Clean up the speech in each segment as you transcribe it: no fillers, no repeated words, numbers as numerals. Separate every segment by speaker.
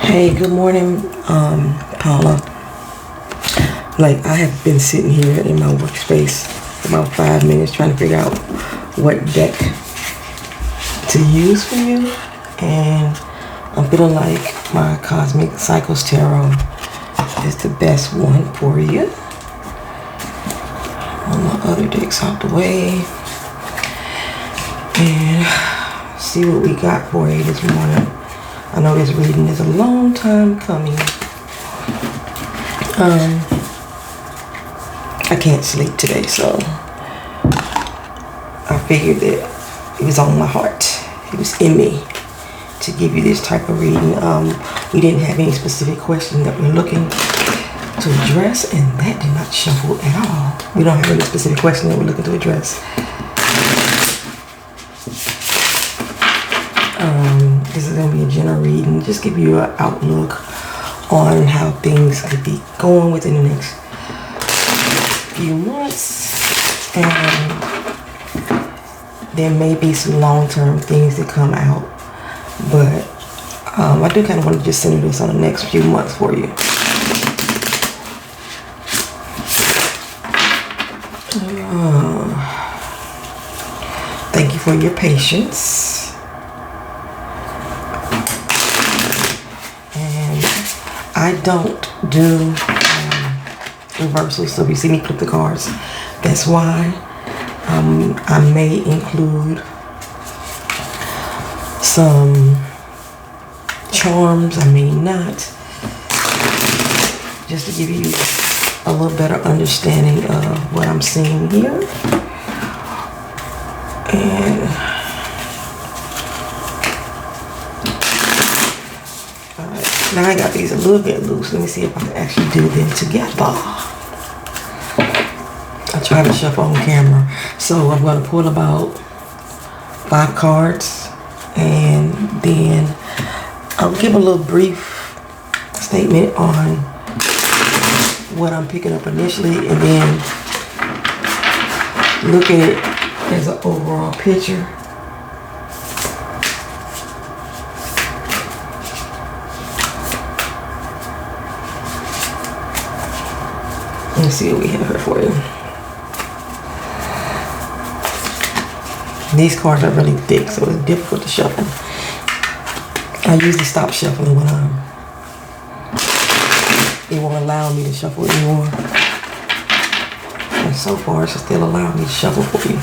Speaker 1: Hey, good morning, Paula. Like, I have been sitting here in my workspace for about 5 minutes trying to figure out what deck to use for you. And I'm feeling like my Cosmic Cycles Tarot is the best one for you. All my other decks out the way. And see what we got for you this morning. I know this reading is a long time coming. I can't sleep today, so I figured that it was on my heart. It was in me to give you this type of reading. We didn't have any specific question that we're looking to address, and that did not shuffle at all. We don't have any specific question that we're looking to address. This is going to be a general reading, just give you an outlook on how things could be going within the next few months, and there may be some long-term things that come out, but I do kind of want to just center this on the next few months for you. Thank you for your patience. I don't do reversals, so if you see me flip the cards, that's why. I may include some charms, I may not, just to give you a little better understanding of what I'm seeing here. And now I got these a little bit loose. Let me see if I can actually do them together. I try to shuffle on camera. So I'm going to pull about 5 cards, and then I'll give a little brief statement on what I'm picking up initially, and then look at it as an overall picture. Let's see what we have here for you. These cards are really thick, so it's difficult to shuffle. I usually stop shuffling when it won't allow me to shuffle anymore. And so far, it's still allowing me to shuffle for you.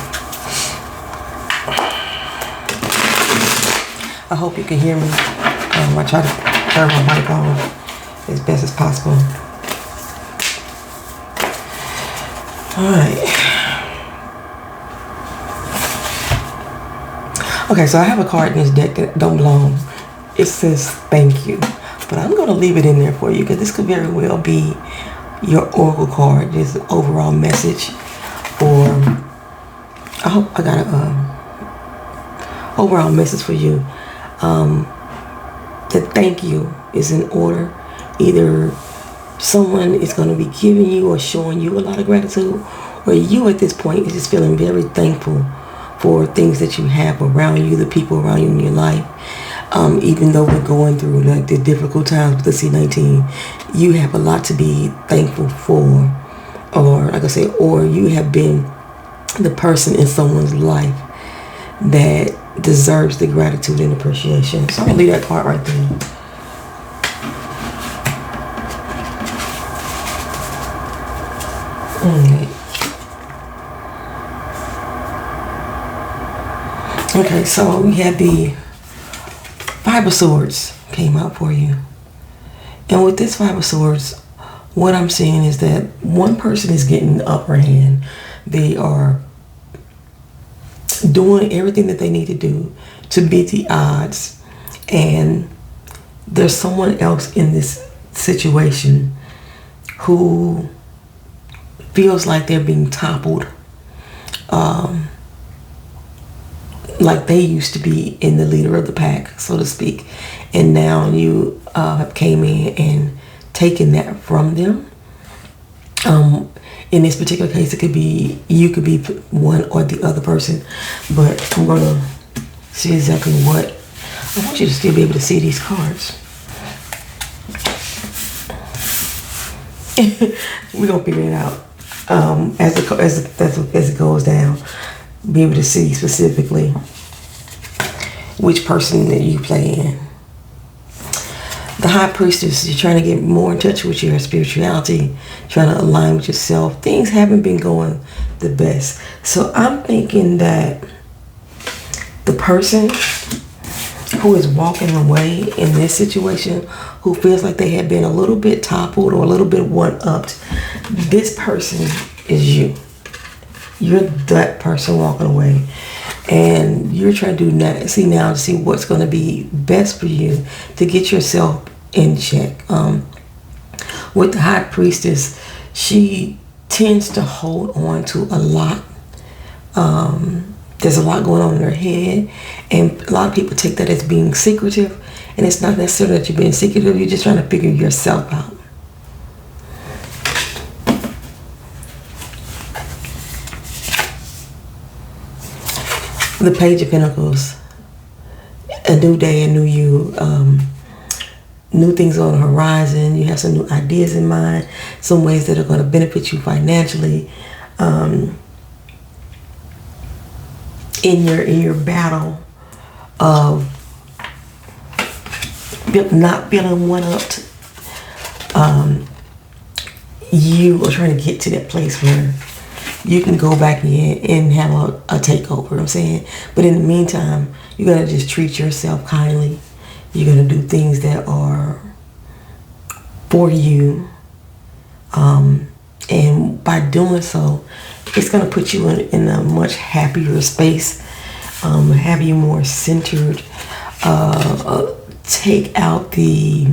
Speaker 1: I hope you can hear me. I try to turn my mic on as best as possible. Alright. Okay, so I have a card in this deck that don't belong. It says thank you. But I'm going to leave it in there for you because this could very well be your oracle card. There's an overall message for... I hope I got an overall message for you. The thank you is in order. Either someone is going to be giving you or showing you a lot of gratitude, or you at this point is just feeling very thankful for things that you have around you, the people around you in your life. Even though we're going through like the difficult times with the C-19, you have a lot to be thankful for, or like I say, or you have been the person in someone's life that deserves the gratitude and appreciation. So I'm gonna leave that part right there. Okay, so we had the 5 of Swords came out for you. And with this 5 of Swords, what I'm seeing is that one person is getting the upper hand. They are doing everything that they need to do to beat the odds. And there's someone else in this situation who feels like they're being toppled. Like they used to be in the leader of the pack, so to speak. And now you have came in and taken that from them. In this particular case, it could be, you could be one or the other person. But I'm going to see exactly what. I want you to still be able to see these cards. We're gonna figure it out as it goes down. Be able to see specifically which person that you play in. The High Priestess, you're trying to get more in touch with your spirituality, trying to align with yourself. Things haven't been going the best. So I'm thinking that the person who is walking away in this situation, who feels like they have been a little bit toppled or a little bit one-upped, this person is you. You're that person walking away. And you're trying to see what's going to be best for you to get yourself in check. With the High Priestess, she tends to hold on to a lot. There's a lot going on in her head, and a lot of people take that as being secretive, and it's not necessarily that you're being secretive. You're just trying to figure yourself out. The Page of Pentacles, a new day, a new you, new things on the horizon. You have some new ideas in mind, some ways that are going to benefit you financially. In your battle of not feeling one-upped, you are trying to get to that place where you can go back in and have a takeover, you know what I'm saying? But in the meantime, you got to just treat yourself kindly. You're going to do things that are for you. And by doing so, it's going to put you in a much happier space, have you more centered, take out the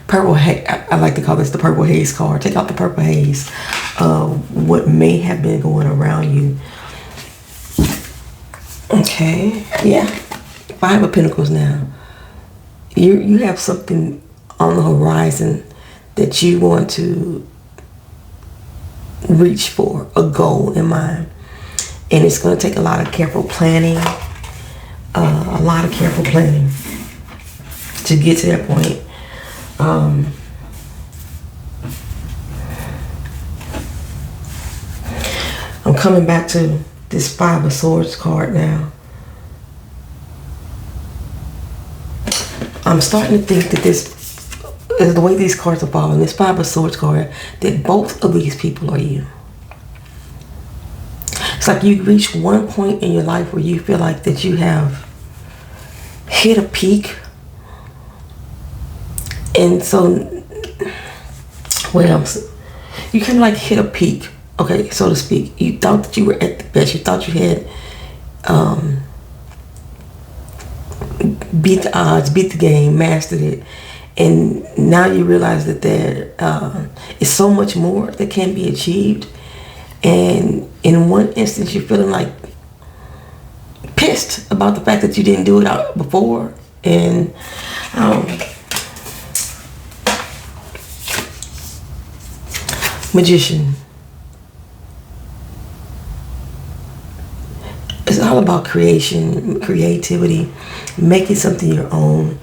Speaker 1: purple haze. I like to call this the purple haze card. Take out the purple haze of what may have been going around you. Okay, yeah. Five of Pentacles now. You have something on the horizon that you want to reach for, a goal in mind. And it's going to take a lot of careful planning, to get to that point. I'm coming back to this Five of Swords card now. I'm starting to think that the way these cards are falling, this Five of Swords card, that both of these people are you. It's like you reach one point in your life where you feel like that you have hit a peak. And so, what else? You kind of like hit a peak, okay, so to speak. You thought that you were at the best. You thought you had beat the odds, beat the game, mastered it. And now you realize that there is so much more that can be achieved. And in one instance, you're feeling like pissed about the fact that you didn't do it out before. And Magician. It's all about creation, creativity, making something your own,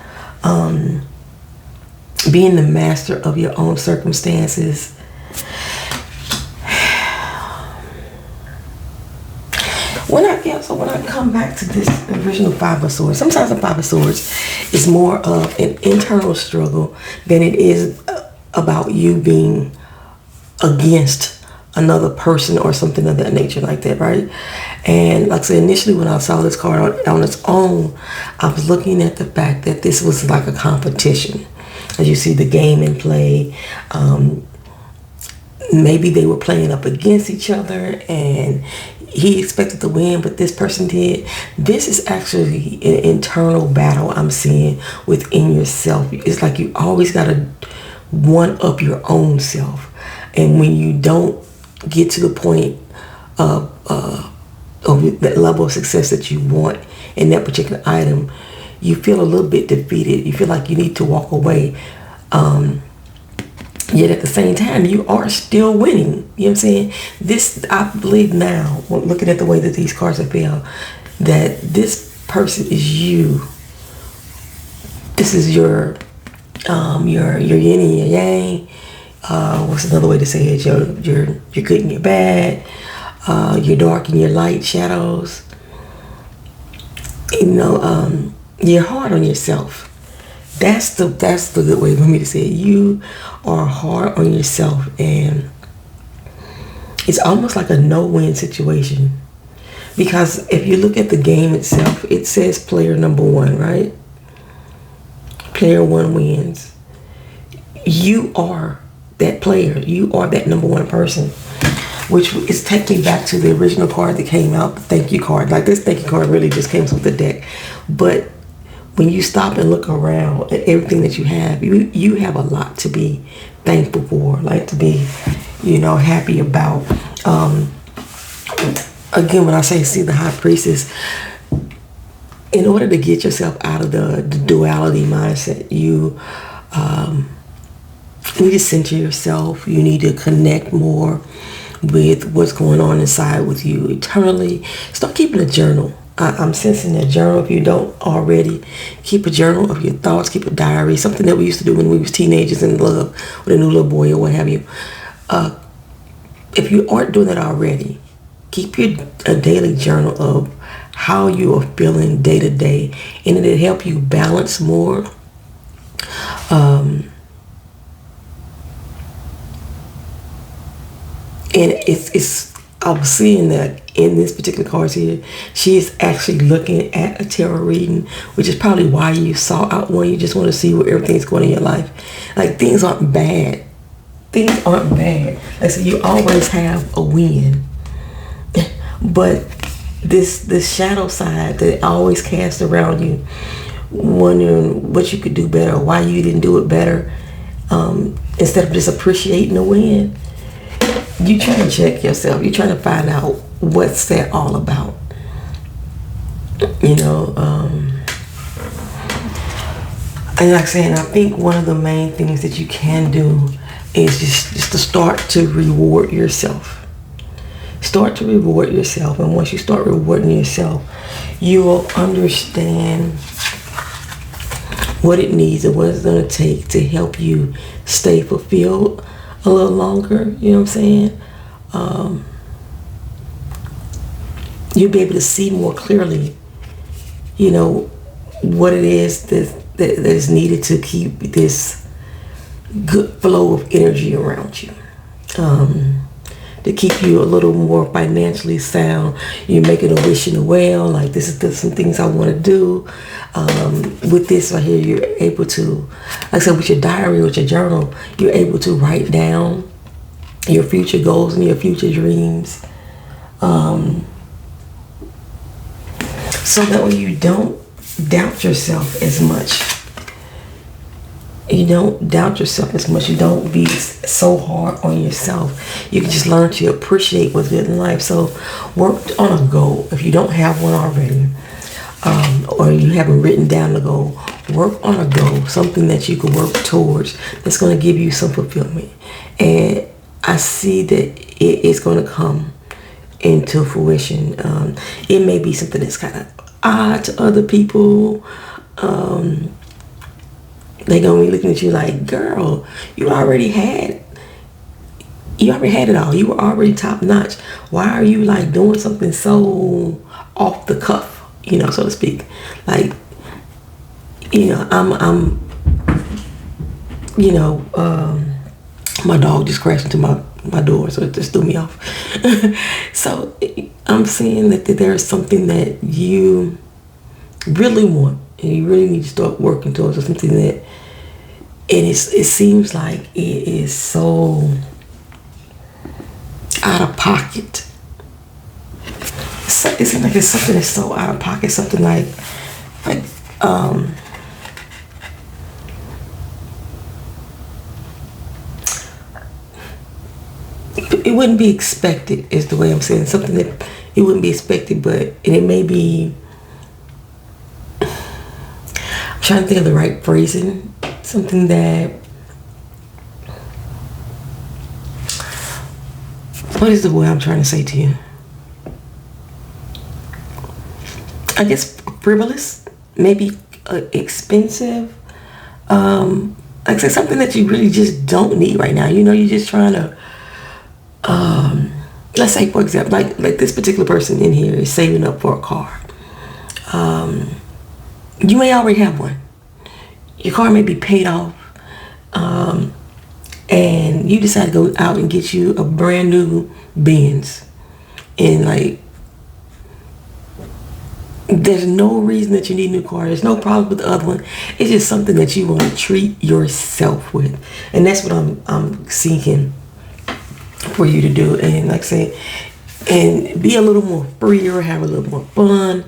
Speaker 1: being the master of your own circumstances. When I come back to this original Five of Swords, sometimes the Five of Swords is more of an internal struggle than it is about you being against another person or something of that nature like that, right? And like I said, initially when I saw this card on its own, I was looking at the fact that this was like a competition. As you see the game in play, maybe they were playing up against each other and he expected to win, but this person did. This is actually an internal battle I'm seeing within yourself. It's like you always got to one up your own self. And when you don't get to the point of that level of success that you want in that particular item, you feel a little bit defeated. You feel like you need to walk away. Yet at the same time, you are still winning. You know what I'm saying? This, I believe now, looking at the way that these cards have fell, that this person is you. This is your yin and your yang. what's another way to say it? You're good and you're bad. You're dark and you're light, shadows. You're hard on yourself. That's the good way for me to say it. You are hard on yourself, and it's almost like a no-win situation. Because if you look at the game itself, it says player number 1, right? Player 1 wins. You are that player. You are that number 1 person. Which is taking me back to the original card that came out, the thank you card. Like, this thank you card really just came off the deck. But when you stop and look around at everything that you have a lot to be thankful for, like to be, happy about. Again, when I say see the high priestess, in order to get yourself out of the duality mindset, you need to center yourself. You need to connect more with what's going on inside with you eternally. Start keeping a journal. I'm sensing a journal. If you don't already, keep a journal of your thoughts. Keep a diary. Something that we used to do when we was teenagers in love with a new little boy or what have you. If you aren't doing that already, keep a daily journal of how you are feeling day to day, and it'll help you balance more. And I'm seeing that in this particular card here, she is actually looking at a tarot reading, which is probably why you saw out one. You just want to see where everything's going in your life. Like, things aren't bad. Things aren't bad. Like, so you always have a win. But this shadow side that always casts around you, wondering what you could do better, why you didn't do it better, instead of just appreciating the win. You try to check yourself. You try to find out what's that all about. And like I said, I think one of the main things that you can do is just to start to reward yourself. Start to reward yourself. And once you start rewarding yourself, you will understand what it needs and what it's going to take to help you stay fulfilled a little longer. You know what I'm saying? You'll be able to see more clearly, what it is that is needed to keep this good flow of energy around you. To keep you a little more financially sound. You're making a wish in the well, like this is some things I want to do. With this right here, you're able to, like I said, with your diary, with your journal, you're able to write down your future goals and your future dreams. So that way you don't doubt yourself as much. You don't doubt yourself as much. You don't be so hard on yourself. You can just learn to appreciate what's good in life. So work on a goal. If you don't have one already, or you haven't written down the goal, work on a goal, something that you can work towards that's going to give you some fulfillment. And I see that it is going to come into fruition. It may be something that's kind of odd to other people. They're going to be looking at you like, girl, you already had it all. You were already top notch. Why are you like doing something so off the cuff, so to speak? Like, I'm my dog just crashed into my door, so it just threw me off. So I'm saying that there's something that you really want and you really need to start working towards, or something that, and it seems like it is so out of pocket. It seems like it's something that's so out of pocket, something like it wouldn't be expected, is the way I'm saying. Something that it wouldn't be expected, but and it may be, I'm trying to think of the right phrasing. Something that, what is the word I'm trying to say to you? I guess frivolous, maybe expensive, like I said, something that you really just don't need right now. You know, you're just trying to, let's say, for example, like this particular person in here is saving up for a car. You may already have one. Your car may be paid off, and you decide to go out and get you a brand new Benz, and like, there's no reason that you need a new car. There's no problem with the other one. It's just something that you want to treat yourself with, and that's what I'm seeking for you to do. And like I say, and be a little more freer, have a little more fun.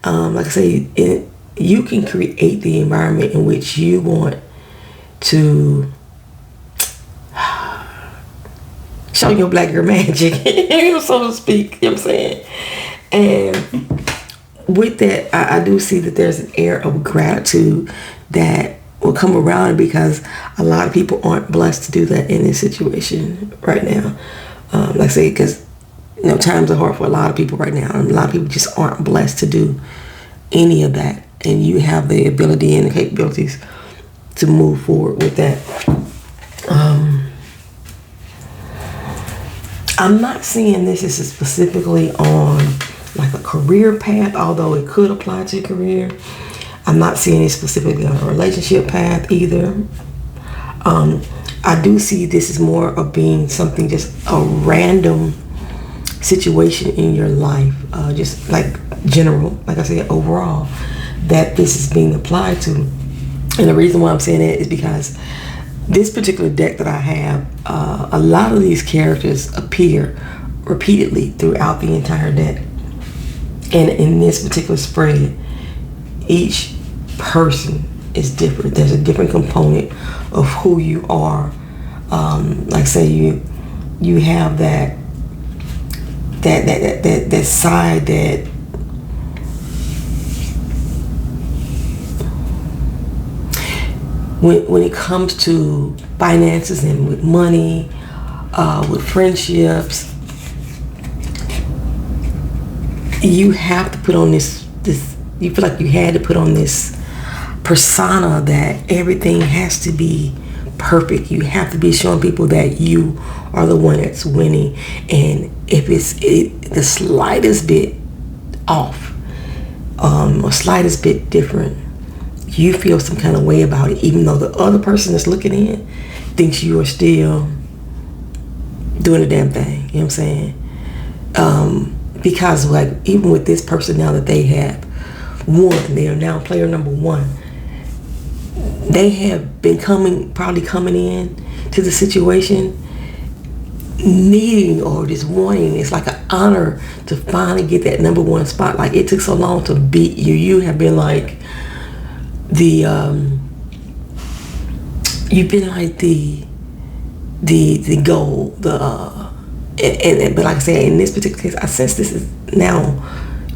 Speaker 1: Like I say, you can create the environment in which you want to show your black girl magic, so to speak. You know what I'm saying? And with that, I do see that there's an air of gratitude that will come around, because a lot of people aren't blessed to do that in this situation right now. Like I say, because times are hard for a lot of people right now, and a lot of people just aren't blessed to do any of that. And you have the ability and the capabilities to move forward with that. I'm not seeing this as specifically on like a career path, although it could apply to a career. I'm not seeing it specifically on a relationship path either. I do see this as more of being something, just a random situation in your life, just like general, like I said, overall, that this is being applied to. And the reason why I'm saying that is because this particular deck that I have, a lot of these characters appear repeatedly throughout the entire deck. And in this particular spread, each person is different. There's a different component of who you are. Like say you have that side that when it comes to finances and with money, with friendships, you have to put on this you feel like you had to put on this persona that everything has to be perfect. You have to be showing people that you are the one that's winning, and if it's the slightest bit off, or slightest bit different, you feel some kind of way about it, even though the other person that's looking in thinks you are still doing the damn thing. You know what I'm saying? Because like even with this person, now that they have won, they are now player number one. They have been probably coming in to the situation needing or just wanting. It's like an honor to finally get that number one spot. Like it took so long to beat you. You have been like you've been like the goal, but like I said, in this particular case, I sense this is now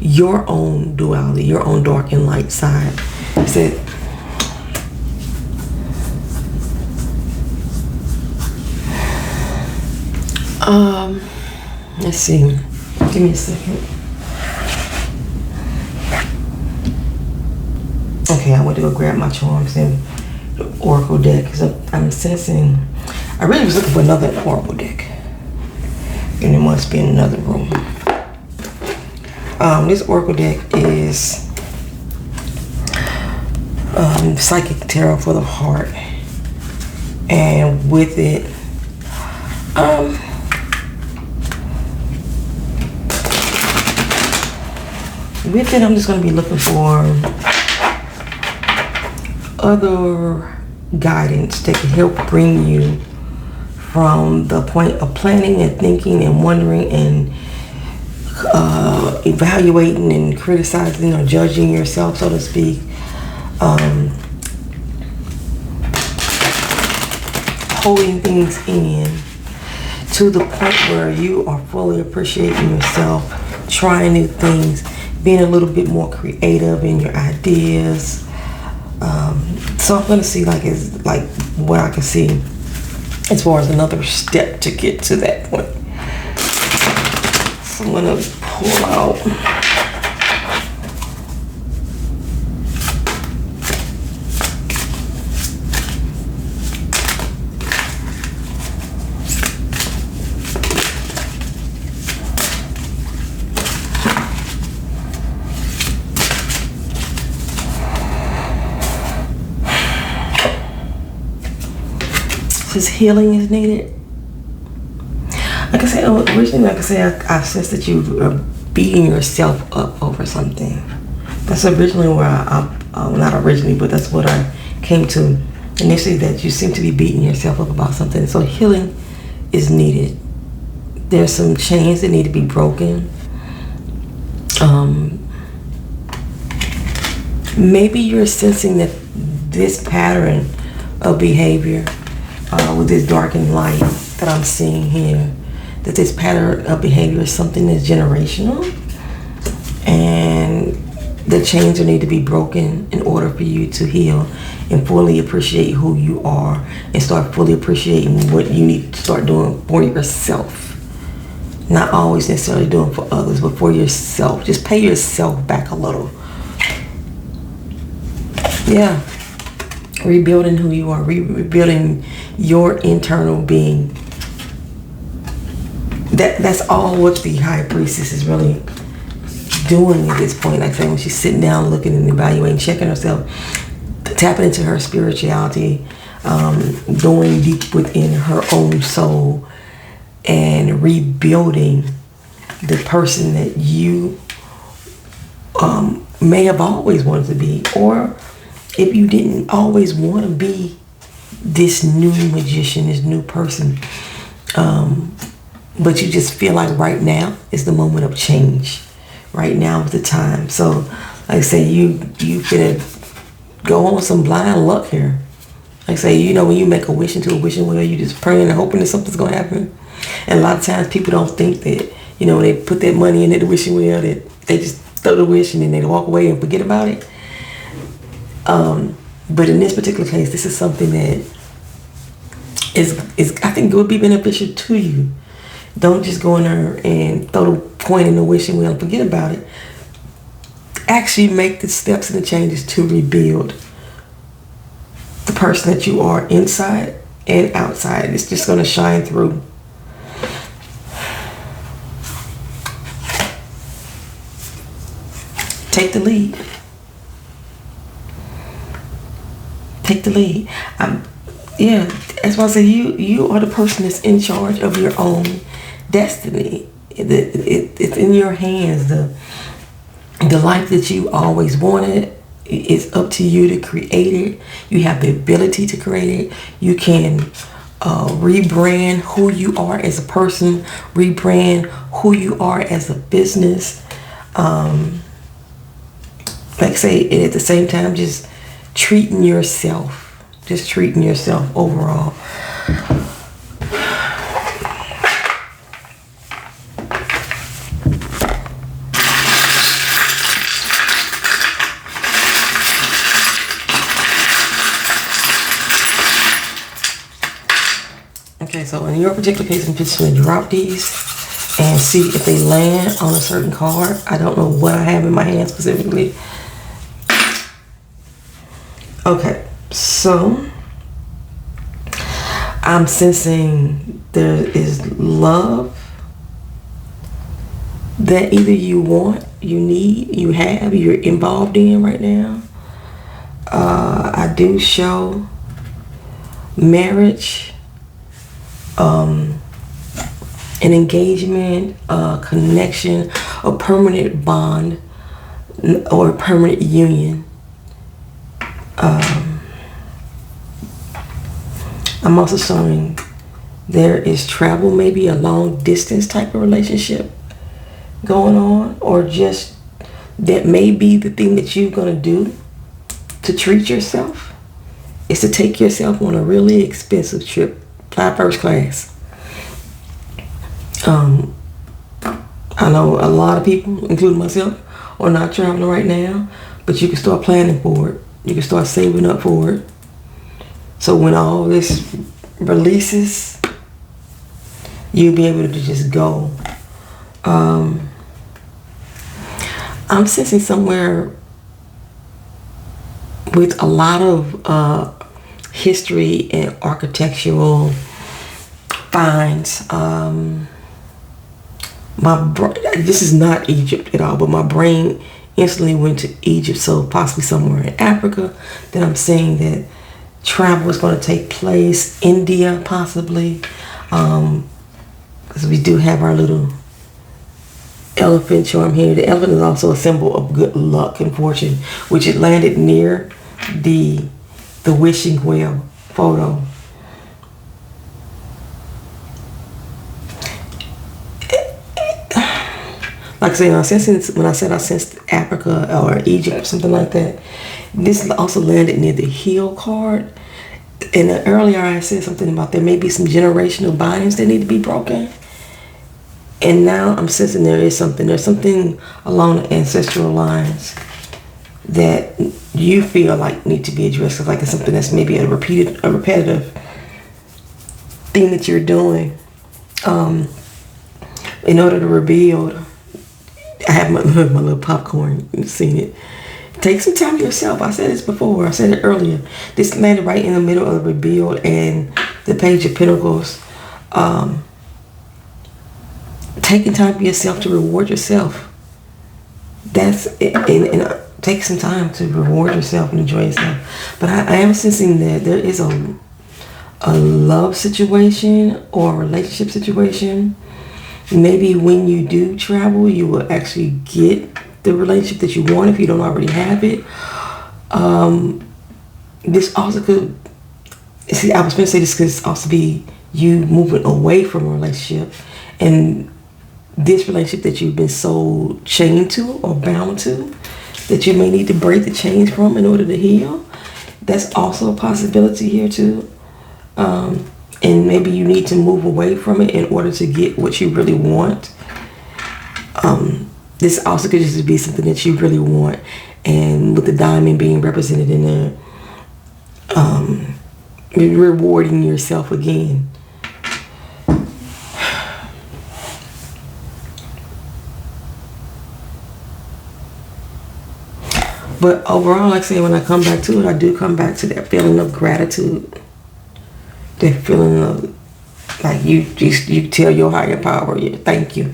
Speaker 1: your own duality, your own dark and light side. I said, let's see. Give me a second. Okay, I went to go grab my charms and the Oracle deck because I'm sensing. I really was looking for another Oracle deck, and it must be in another room. This Oracle deck is Psychic Tarot for the Heart, and with it, I'm just going to be looking for other guidance that can help bring you from the point of planning and thinking and wondering and evaluating and criticizing or judging yourself, so to speak, holding things in to the point where you are fully appreciating yourself, trying new things, being a little bit more creative in your ideas. So I'm gonna see is what I can see as far as another step to get to that point. So I'm gonna pull out just healing is needed. Like I said, originally, I sense that you are beating yourself up over something. That's originally where not originally, but that's what I came to initially, that you seem to be beating yourself up about something. So healing is needed. There's some chains that need to be broken. Maybe you're sensing that this pattern of behavior with this darkened light that I'm seeing here, that this pattern of behavior is something that's generational, and the chains will need to be broken in order for you to heal and fully appreciate who you are and start fully appreciating what you need to start doing for yourself. Not always necessarily doing for others, but for yourself. Just pay yourself back a little. Yeah. Rebuilding who you are, rebuilding your internal being. That's all what the High Priestess is really doing at this point. Like I said, when she's sitting down, looking and evaluating, checking herself, tapping into her spirituality, going deep within her own soul, and rebuilding the person that you may have always wanted to be, or if you didn't always want to be this new magician, this new person, but you just feel like right now is the moment of change. Right now is the time. So, like I say, you finna go on some blind luck here. Like I say, you know, when you make a wish into a wishing well, you just praying and hoping that something's gonna happen. And a lot of times people don't think that, you know, when they put that money into the wishing well, that they just throw the wish and then they walk away and forget about it. But in this particular case, this is something that is I think it would be beneficial to you. Don't just go in there and throw the coin in the wishing well and forget about it. Actually make the steps and the changes to rebuild the person that you are inside and outside. It's just going to shine through. Take the lead. Take the lead. Yeah, that's why I say you are the person that's in charge of your own destiny. It's in your hands. The life that you always wanted, it's up to you to create it. You have the ability to create it. You can rebrand who you are as a person, rebrand who you are as a business. Like I say, at the same time, just treating yourself. Just treating yourself overall. Okay, so in your particular case, I'm just going to drop these and see if they land on a certain card. I don't know what I have in my hand specifically. Okay, so I'm sensing there is love that either you want, you need, you have, you're involved in right now. I do show marriage, an engagement, a connection, a permanent bond, or a permanent union. I'm also showing there is travel, maybe a long distance type of relationship going on, or just that may be the thing that you're going to do to treat yourself, is to take yourself on a really expensive trip, fly first class. I know a lot of people, including myself, are not traveling right now, but you can start planning for it. You can start saving up for it. So when all this releases, you'll be able to just go. I'm sensing somewhere with a lot of history and architectural finds. This is not Egypt at all, but my brain instantly went to Egypt, so possibly somewhere in Africa. Then I'm saying that travel is going to take place. India, possibly. Because we do have our little elephant charm here. The elephant is also a symbol of good luck and fortune, which it landed near the wishing well photo. Like I said, when I said I sensed Africa or Egypt or something like that, this also landed near the heel card. And earlier I said something about there may be some generational bindings that need to be broken. And now I'm sensing there's something along the ancestral lines that you feel like need to be addressed. Like it's something that's maybe a repetitive thing that you're doing. In order to rebuild, I have my little popcorn. You've seen it. Take some time to yourself. I said this before. I said it earlier. This landed right in the middle of the rebuild and the Page of Pentacles. Taking time for yourself to reward yourself. That's it. And take some time to reward yourself and enjoy yourself. But I am sensing that there is a love situation or a relationship situation. Maybe when you do travel, you will actually get the relationship that you want if you don't already have it. This also could, see, I was going to say this could also be you moving away from a relationship, and this relationship that you've been so chained to or bound to that you may need to break the chains from in order to heal. That's also a possibility here too. And maybe you need to move away from it in order to get what you really want. This also could just be something that you really want, and with the diamond being represented in there, rewarding yourself again. But overall, like I say, when I come back to it, I do come back to that feeling of gratitude. That feeling of like you tell your higher power, yeah, thank you.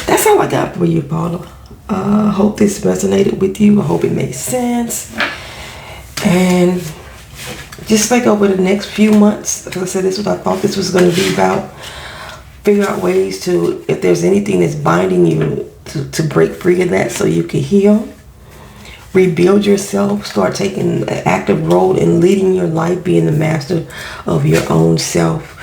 Speaker 1: That's all I got for you, Paula. I hope this resonated with you. I hope it made sense. And just like over the next few months, like I said, this is what I thought this was going to be about. Figure out ways to, if there's anything that's binding you, to break free of that so you can heal. Rebuild yourself. Start taking an active role in leading your life, being the master of your own self,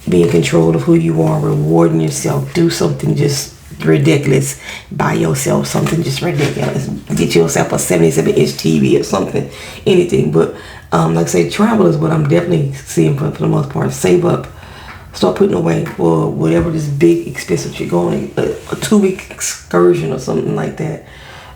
Speaker 1: being in control of who you are, rewarding yourself. Do something just ridiculous. Buy yourself something just ridiculous. Get yourself a 77-inch TV or something. Anything. But like I say, travel is what I'm definitely seeing for the most part. Save up. Start putting away for whatever this big expense that you're going, a 2-week excursion or something like that.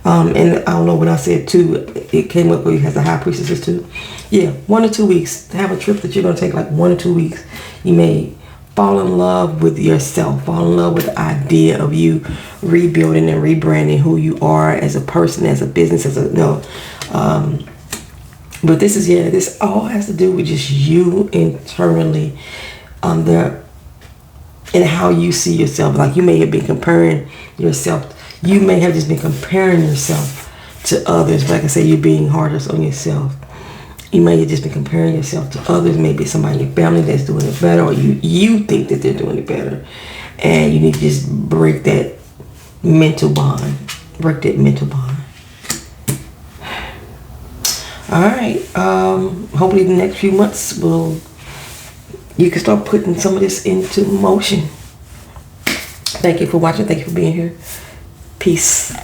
Speaker 1: And I don't know when I said 2, it came up with as a high priestess too. Yeah, 1 or 2 weeks. Have a trip that you're going to take like 1 or 2 weeks. You may fall in love with yourself. Fall in love with the idea of you rebuilding and rebranding who you are as a person, as a business, as a, but this is, yeah, this all has to do with just you internally. And how you see yourself. Like you may have been comparing yourself. You may have just been comparing yourself to others. But like I say, you're being harder on yourself. You may have just been comparing yourself to others. Maybe somebody in your family that's doing it better, or you think that they're doing it better. And you need to just break that mental bond. Break that mental bond. Alright. Hopefully the next few months you can start putting some of this into motion. Thank you for watching. Thank you for being here. Peace.